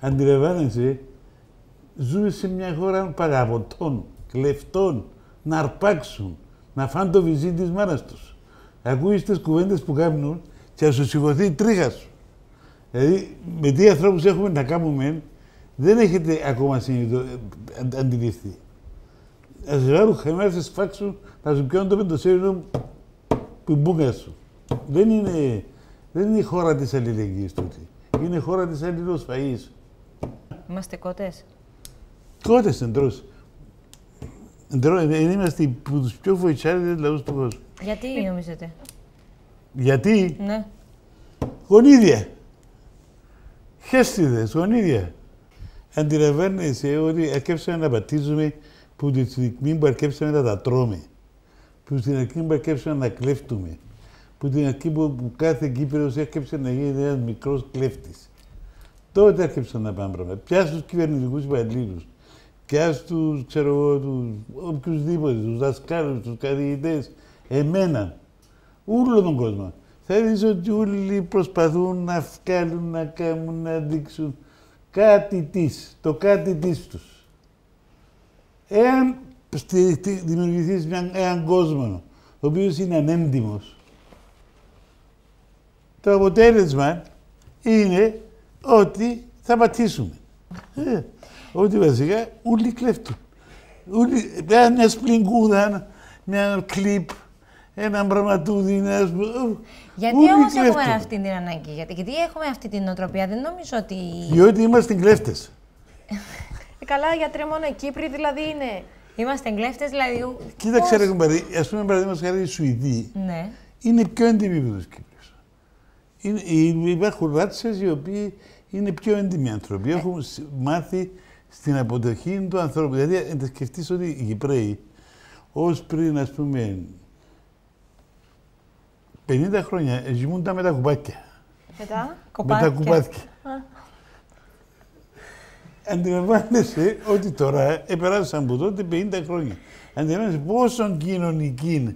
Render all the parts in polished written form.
Αντιλαμβάνεσαι, ζούμε σε μια χώρα παγαπωτών, κλεφτών, να αρπάξουν, να φάνε το βυζί της μάνας τους. Ακούεις τις κουβέντες που κάνουν και θα σου σηκωθεί η τρίχα σου. Δηλαδή, με τι ανθρώπους έχουμε να κάνουμε, δεν έχετε ακόμα αντιληφθεί. Θα σε βάλουν χαμένα, θα σε σφάξουν, θα σου πιάνουν το πεντοσέρινο που μπούγκα σου. Δεν είναι η χώρα της αλληλεγγύης τούτη. Είναι η χώρα της αλληλοσφαΐης. Είμαστε κότες. Κότες εντρός. Είμαστε από τους πιο βοητσάριδες λαούς του κόσμου. Γιατί νομίζετε? Γιατί? Ναι. Γονίδια. Χέστιδες, γονίδια. Αντιλαμβάνεσαι ότι αρκέψαμε να πατήσουμε που τη στιγμή που αρκέψαμε να τα τρώμε. Που στην αρχή που αρκέψαμε να κλέφτουμε. Που την αρχή που κάθε Κύπρος έρκεψε να γίνει ένας μικρός κλέφτης. Τότε έρκεψαν να πάνε πράγματα. Πια στους κυβερνητικούς υπαλλήλους. Πια στους, ξέρω εγώ, τους οποιουσδήποτε, τους δασκάλους, τους καθηγητές, εμένα, όλο τον κόσμο. Θα δεις ότι όλοι προσπαθούν να βγάλουν, να κάνουν, να δείξουν κάτι της, το κάτι της τους. Εάν δημιουργηθείς έναν κόσμο, ο οποίος είναι ανέντιμος, το αποτέλεσμα είναι ότι θα πατήσουμε. Ότι βασικά όλοι κλέφτουν. Μια σπλιγκούδα, μια κλιπ, ένα πραγματούδι, γιατί όμως έχουμε αυτή την ανάγκη, γιατί έχουμε αυτή την νοοτροπία, δεν νομίζω ότι... Διότι είμαστε κλέφτες. Καλά, γιατρέ, μόνο οι Κύπροι δηλαδή είναι. Είμαστε κλέφτες, δηλαδή... Κοίταξε, ρε κουμπάρι, ας πούμε παραδείγματος χάρη οι Σουηδοί, ναι, είναι πιο έντιμοι από τους Κύπριους. Υπάρχουν ράτσες οι οποίοι είναι πιο έντιμοι άνθρωποι. Έχουν μάθει στην αποδοχή του ανθρώπου. Δηλαδή, να σκεφτείς ότι οι Κυπραίοι, ως πριν, ας πούμε, 50 χρόνια, ζυμούνταν με τα κουπάκια. Με τα κουπάκια. Αντιλαμβάνεσαι ότι τώρα επεράσαν από τότε 50 χρόνια. Αντιλαμβάνεσαι πόσο κοινωνική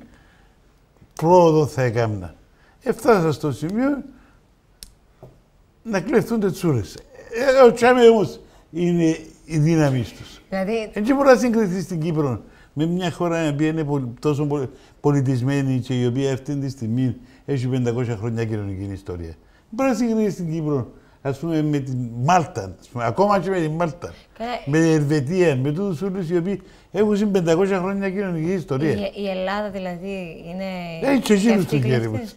πρόοδο θα έκανα. Έφτασα στο σημείο να κλεφτούν τις τσούρες. Ο Τσάμε όμως είναι η δύναμη τους. δηλαδή... Έτσι μπορεί να συγκριθεί στην Κύπρο με μια χώρα η οποία είναι τόσο πολιτισμένη και η οποία αυτή τη στιγμή έχει 500 χρόνια κοινωνική ιστορία. Μπορεί να συγκριθεί στην Κύπρο, ας πούμε, με την Μάλτα, ακόμα και με την Μάλτα, με την Ελβετία, με τούτους όλους οι οποίοι έχουν 500 χρόνια κοινωνική ιστορία. Η Ελλάδα δηλαδή είναι... Και εκείνους τους χέρι μας.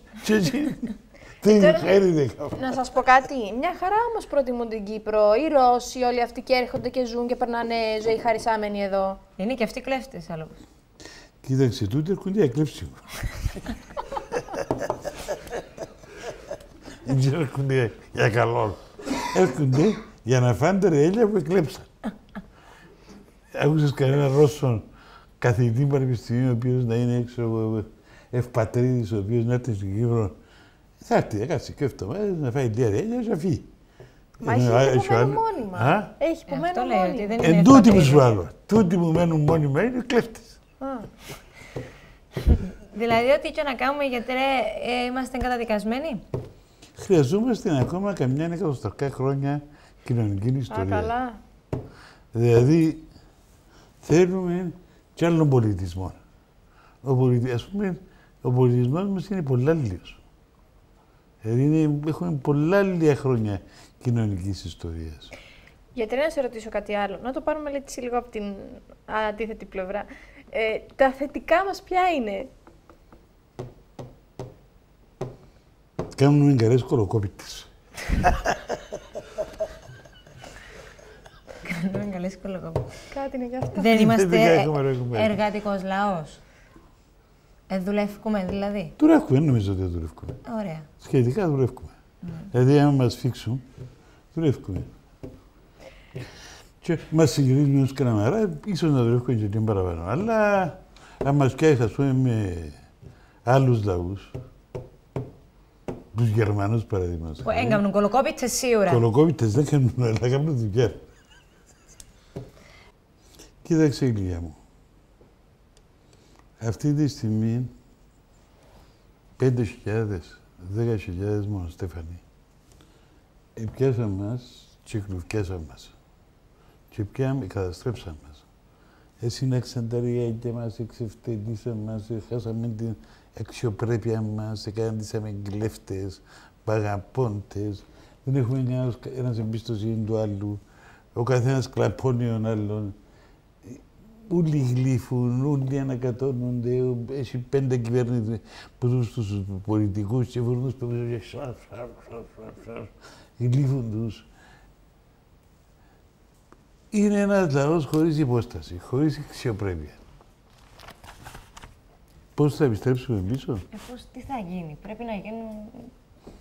Να σας πω κάτι. Μια χαρά όμως προτιμούν την Κύπρο. Οι Ρώσοι, όλοι αυτοί και έρχονται και ζουν και περνάνε ζωή χαρισάμενοι εδώ. Είναι και αυτοί κλέφτες, άλλο. Κοίταξε, τούτοι έρχονται για κλέψιμο. Δεν έρχονται για καλό. Έρχονται για να φάνε τα ρεέλια που εκλέψαν. Άκουσες κανένα Ρώσο καθηγητή πανεπιστημίου, ο οποίος να είναι έξω ευπατρίδης, ο οποίος να έρθει στην Κύπρο. Θα έρθει, έκατσε και εβδομάδες να φάει δύο ρεέλια και να φύγει. Μα έχει υπομένουν μόνιμα. Έχει υπομένουν μόνιμα. Εν τούτοι που σου άλλο. Τούτοι που μένουν μόνιμα είναι κλέφτες. Δηλαδή, ό,τι και να κάνουμε, γιατί είμαστε καταδικασμένοι. Χρειαζόμαστε ακόμα καμιά εκατοσταρκά χρόνια κοινωνική ιστορία. Καλά. Δηλαδή, θέλουμε κι άλλον πολιτισμό. Ας πούμε, ο πολιτισμός μας είναι πολλά λίγος. Δηλαδή, έχουμε πολλά λίγα χρόνια κοινωνικής ιστορίας. Γιατί να σε ρωτήσω κάτι άλλο, να το πάρουμε λίγο από την αντίθετη πλευρά. Τα θετικά μας ποια είναι? Κάνουμε καλές κολοκόπητες. Κάνουμε καλές κολοκόπητες. Κάτι είναι γι' αυτό. Δεν είμαστε εργατικός λαός. Δουλεύουμε δηλαδή. Δουλεύουμε, νομίζω ότι δουλεύουμε. Ωραία. Σχετικά δουλεύουμε. Δηλαδή, αν μας φίξουν, δουλεύουμε. Και μας συγκρίνουν ως Καναμαρά, ίσως να δουλεύουμε και την παραπάνω. Αλλά, αν μας πιάσεις, ας πούμε, με άλλους λαούς, τους Γερμανούς παραδείγματος. Που έκαναν κολοκόπητες σίγουρα. Κολοκόπητες δεν κάνουν, αλλά κάνουν δουλειά. Κοίταξε, Ηλία μου. Αυτή τη στιγμή 5.000, 10.000 μόνο, Στέφανη, πιάσαν μας και κλουβκέσαν μας. Και πια καταστρέψαν μας. Συνάξαν τα ριάκια μας, εξευτελίσαν μας, χάσαμε την αξιοπρέπεια μας, εκάντησαμε κλέφτες, παγαπώντες, δεν έχουμε ένας εμπιστοσύνη του άλλου, ο καθένας κλαπώνει τον άλλον. Όλοι γλύφουν, όλοι ανακατώνονται, έχει 5 κυβέρνητες που δουν στους πολιτικούς και βρουν τους παιδούς και γλύφουν τους. Είναι ένας λαός χωρίς υπόσταση, χωρίς αξιοπρέπεια. Πώς θα επιστρέψουμε πίσω? Τι θα γίνει, πρέπει να γίνουν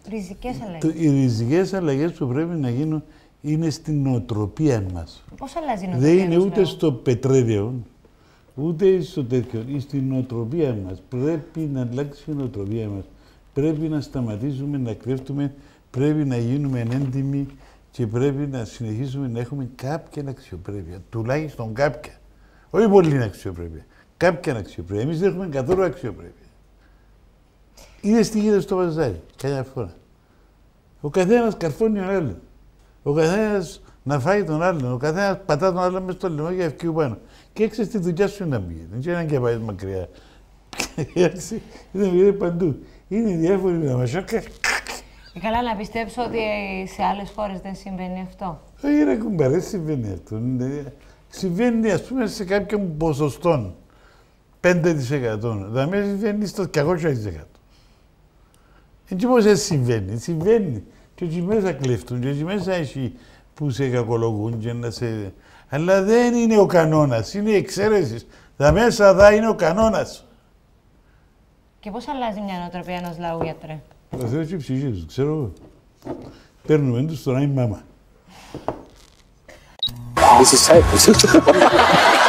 ριζικές αλλαγές. Οι ριζικές αλλαγές που πρέπει να γίνουν είναι στην νοοτροπία μας. Πώς αλλάζει η νοοτροπία? Δεν είναι ούτε στο πετρέλαιο, ούτε στο τέτοιο. Στην νοοτροπία μας. Πρέπει να αλλάξει η νοοτροπία μας. Πρέπει να σταματήσουμε να κλέφτουμε, πρέπει να γίνουμε έντιμοι και πρέπει να συνεχίσουμε να έχουμε κάποια αξιοπρέπεια. Τουλάχιστον κάποια. Όχι πολύ αξιοπρέπεια. Κάποια αξιοπρέπεια. Εμείς δεν έχουμε καθόλου αξιοπρέπεια. Είναι στοιχεία στο παζάρι, καμιά φορά. Ο καθένας καρφώνει τον άλλον. Ο καθένας να φάει τον άλλον. Ο καθένας πατά τον άλλον μες στο λαιμό για ευκαιρία πάνω. Και έξω στη δουλειά σου να μπει. Δεν ξέρω αν και πάει μακριά. Είναι παντού. Είναι διάφοροι να μας σώκα. Καλά να πιστέψω ότι σε άλλες χώρες δεν συμβαίνει αυτό. Όχι ρε κουμπάρε, συμβαίνει αυτό. Συμβαίνει ας πούμε σε κάποιον ποσοστό. 5%. Δηλαδή συμβαίνει στο 200%. Έτσι πώς έτσι συμβαίνει. Συμβαίνει. Και εκεί μέσα κλέφτουν, και εκεί μέσα έχει που σε κακολογούν και να σε... Αλλά δεν είναι ο κανόνας, είναι η εξαίρεση. Τα μέσα δά είναι ο κανόνας. Και πώς αλλάζει μια νοοτροπία ενός λαού, γιατρέ? Ο Θεός και η ψυχή τους, ξέρω εγώ. Παίρνουμε τους στον Άι Μάμα. This is type.